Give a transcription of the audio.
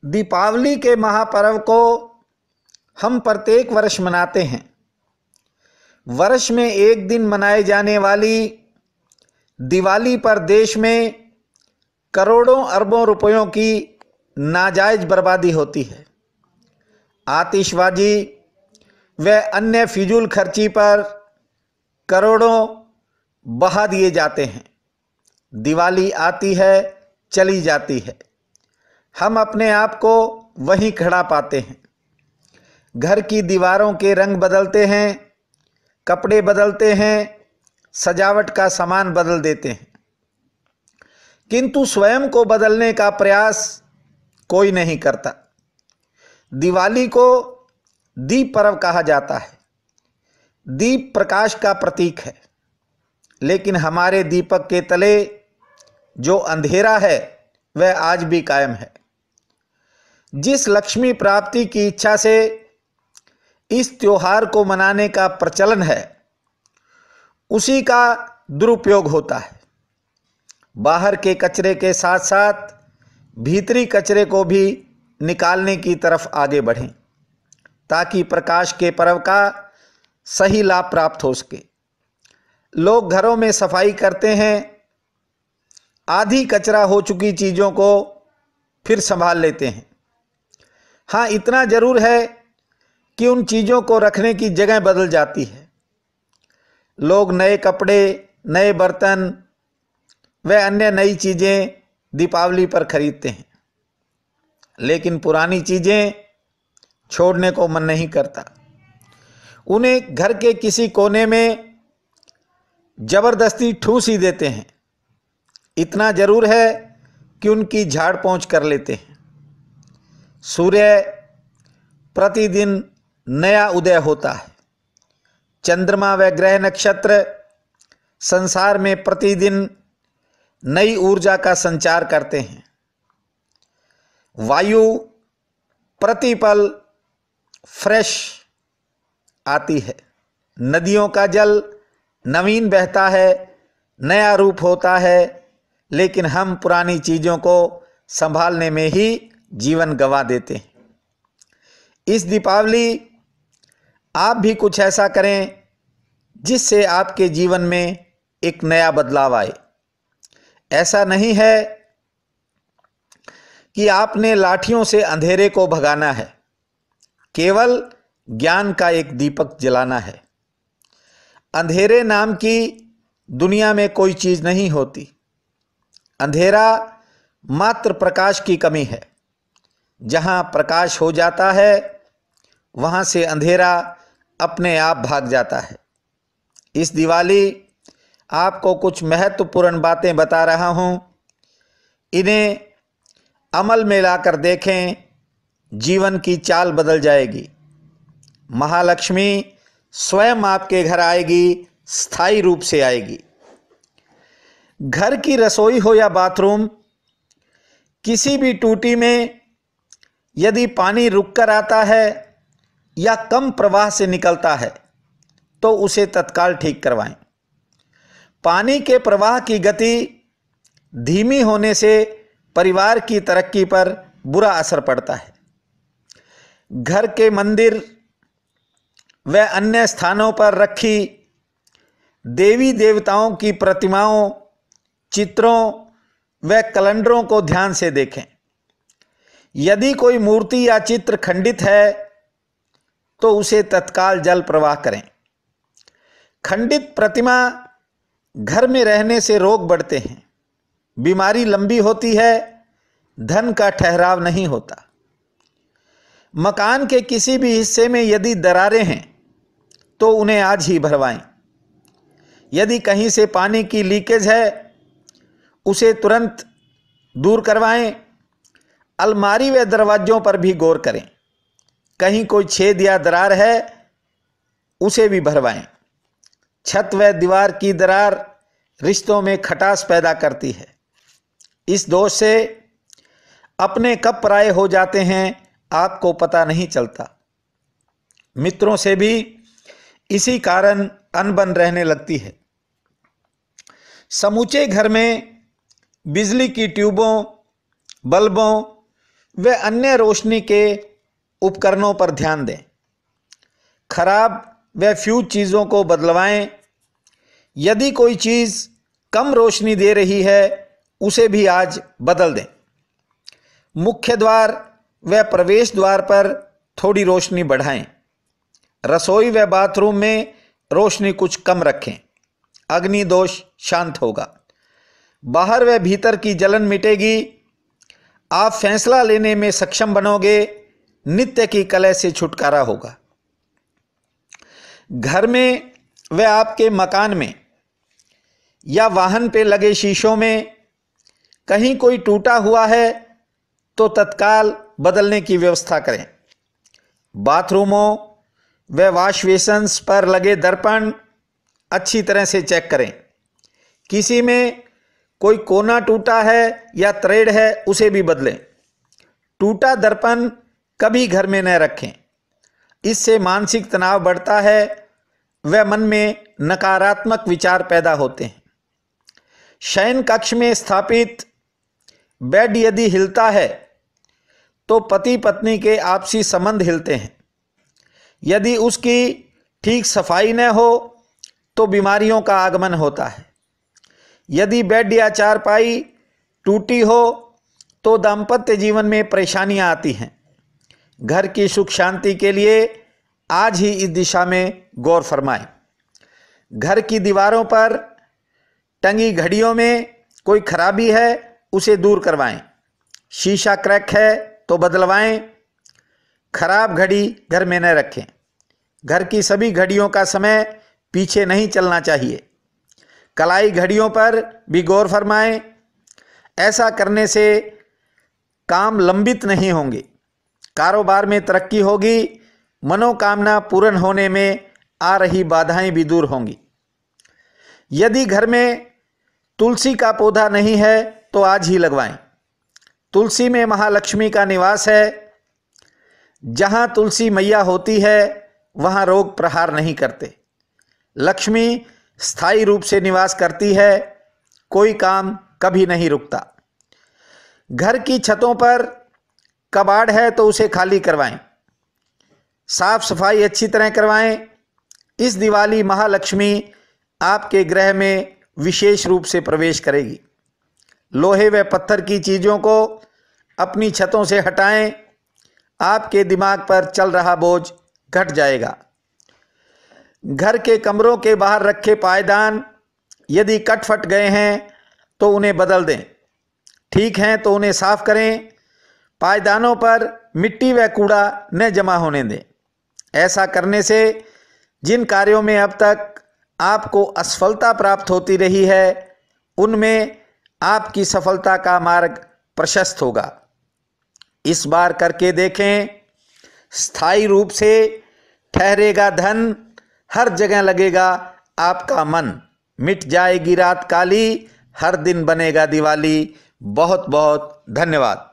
दीपावली के महापर्व को हम प्रत्येक वर्ष मनाते हैं। वर्ष में एक दिन मनाए जाने वाली दिवाली पर देश में करोड़ों अरबों रुपयों की नाजायज बर्बादी होती है। आतिशबाजी व अन्य फिजूल खर्ची पर करोड़ों बहा दिए जाते हैं। दिवाली आती है, चली जाती है, हम अपने आप को वहीं खड़ा पाते हैं। घर की दीवारों के रंग बदलते हैं, कपड़े बदलते हैं, सजावट का सामान बदल देते हैं, किंतु स्वयं को बदलने का प्रयास कोई नहीं करता। दिवाली को दीप पर्व कहा जाता है। दीप प्रकाश का प्रतीक है, लेकिन हमारे दीपक के तले जो अंधेरा है वह आज भी कायम है। जिस लक्ष्मी प्राप्ति की इच्छा से इस त्योहार को मनाने का प्रचलन है, उसी का दुरुपयोग होता है। बाहर के कचरे के साथ साथ भीतरी कचरे को भी निकालने की तरफ आगे बढ़ें, ताकि प्रकाश के पर्व का सही लाभ प्राप्त हो सके। लोग घरों में सफाई करते हैं, आधी कचरा हो चुकी चीज़ों को फिर संभाल लेते हैं। हाँ, इतना जरूर है कि उन चीज़ों को रखने की जगह बदल जाती है। लोग नए कपड़े, नए बर्तन व अन्य नई चीज़ें दीपावली पर खरीदते हैं, लेकिन पुरानी चीज़ें छोड़ने को मन नहीं करता। उन्हें घर के किसी कोने में जबरदस्ती ठूस ही देते हैं। इतना जरूर है कि उनकी झाड़ पोंछ कर लेते हैं। सूर्य प्रतिदिन नया उदय होता है। चंद्रमा व ग्रह नक्षत्र संसार में प्रतिदिन नई ऊर्जा का संचार करते हैं। वायु प्रतिपल फ्रेश आती है। नदियों का जल नवीन बहता है, नया रूप होता है, लेकिन हम पुरानी चीज़ों को संभालने में ही जीवन गंवा देते हैं। इस दीपावली आप भी कुछ ऐसा करें जिससे आपके जीवन में एक नया बदलाव आए। ऐसा नहीं है कि आपने लाठियों से अंधेरे को भगाना है, केवल ज्ञान का एक दीपक जलाना है। अंधेरे नाम की दुनिया में कोई चीज़ नहीं होती। अंधेरा मात्र प्रकाश की कमी है। जहाँ प्रकाश हो जाता है, वहाँ से अंधेरा अपने आप भाग जाता है। इस दिवाली आपको कुछ महत्वपूर्ण बातें बता रहा हूँ। इन्हें अमल में लाकर देखें, जीवन की चाल बदल जाएगी। महालक्ष्मी स्वयं आपके घर आएगी, स्थायी रूप से आएगी। घर की रसोई हो या बाथरूम, किसी भी टूटी में यदि पानी रुककर आता है या कम प्रवाह से निकलता है तो उसे तत्काल ठीक करवाएं। पानी के प्रवाह की गति धीमी होने से परिवार की तरक्की पर बुरा असर पड़ता है। घर के मंदिर व अन्य स्थानों पर रखी देवी देवताओं की प्रतिमाओं, चित्रों व कैलेंडरों को ध्यान से देखें। यदि कोई मूर्ति या चित्र खंडित है तो उसे तत्काल जल प्रवाह करें। खंडित प्रतिमा घर में रहने से रोग बढ़ते हैं, बीमारी लंबी होती है, धन का ठहराव नहीं होता। मकान के किसी भी हिस्से में यदि दरारें हैं तो उन्हें आज ही भरवाएं। यदि कहीं से पानी की लीकेज है, उसे तुरंत दूर करवाएं। अलमारी व दरवाजों पर भी गौर करें। कहीं कोई छेद या दरार है, उसे भी भरवाएं। छत व दीवार की दरार रिश्तों में खटास पैदा करती है। इस दोष से अपने कब पराये हो जाते हैं आपको पता नहीं चलता। मित्रों से भी इसी कारण अनबन रहने लगती है। समूचे घर में बिजली की ट्यूबों, बल्बों व अन्य रोशनी के उपकरणों पर ध्यान दें। खराब व फ्यूज चीज़ों को बदलवाएं। यदि कोई चीज़ कम रोशनी दे रही है उसे भी आज बदल दें। मुख्य द्वार व प्रवेश द्वार पर थोड़ी रोशनी बढ़ाएं। रसोई व बाथरूम में रोशनी कुछ कम रखें, अग्नि दोष शांत होगा। बाहर व भीतर की जलन मिटेगी। आप फैसला लेने में सक्षम बनोगे। नित्य की कलह से छुटकारा होगा। घर में व आपके मकान में या वाहन पे लगे शीशों में कहीं कोई टूटा हुआ है तो तत्काल बदलने की व्यवस्था करें। बाथरूमों व वॉश बेसिन्स पर लगे दर्पण अच्छी तरह से चेक करें। किसी में कोई कोना टूटा है या त्रेड़ है उसे भी बदलें। टूटा दर्पण कभी घर में न रखें, इससे मानसिक तनाव बढ़ता है व मन में नकारात्मक विचार पैदा होते हैं। शयन कक्ष में स्थापित बेड यदि हिलता है तो पति पत्नी के आपसी संबंध हिलते हैं। यदि उसकी ठीक सफाई न हो तो बीमारियों का आगमन होता है। यदि बेड या चारपाई टूटी हो तो दाम्पत्य जीवन में परेशानियां आती हैं। घर की सुख शांति के लिए आज ही इस दिशा में गौर फरमाएं। घर की दीवारों पर टंगी घड़ियों में कोई खराबी है उसे दूर करवाएं। शीशा क्रैक है तो बदलवाएं। खराब घड़ी घर में न रखें। घर की सभी घड़ियों का समय पीछे नहीं चलना चाहिए। कलाई घड़ियों पर भी गौर फरमाएं। ऐसा करने से काम लंबित नहीं होंगे, कारोबार में तरक्की होगी, मनोकामना पूर्ण होने में आ रही बाधाएं भी दूर होंगी। यदि घर में तुलसी का पौधा नहीं है तो आज ही लगवाएं। तुलसी में महालक्ष्मी का निवास है। जहां तुलसी मैया होती है वहां रोग प्रहार नहीं करते। लक्ष्मी स्थायी रूप से निवास करती है, कोई काम कभी नहीं रुकता। घर की छतों पर कबाड़ है तो उसे खाली करवाएं। साफ सफाई अच्छी तरह करवाएं। इस दिवाली महालक्ष्मी आपके गृह में विशेष रूप से प्रवेश करेगी। लोहे व पत्थर की चीज़ों को अपनी छतों से हटाएं। आपके दिमाग पर चल रहा बोझ घट जाएगा। घर के कमरों के बाहर रखे पायदान यदि कट फट गए हैं तो उन्हें बदल दें। ठीक हैं तो उन्हें साफ करें। पायदानों पर मिट्टी व कूड़ा न जमा होने दें। ऐसा करने से जिन कार्यों में अब तक आपको असफलता प्राप्त होती रही है उनमें आपकी सफलता का मार्ग प्रशस्त होगा। इस बार करके देखें। स्थायी रूप से ठहरेगा धन, हर जगह लगेगा आपका मन। मिट जाएगी रात काली, हर दिन बनेगा दिवाली। बहुत बहुत धन्यवाद।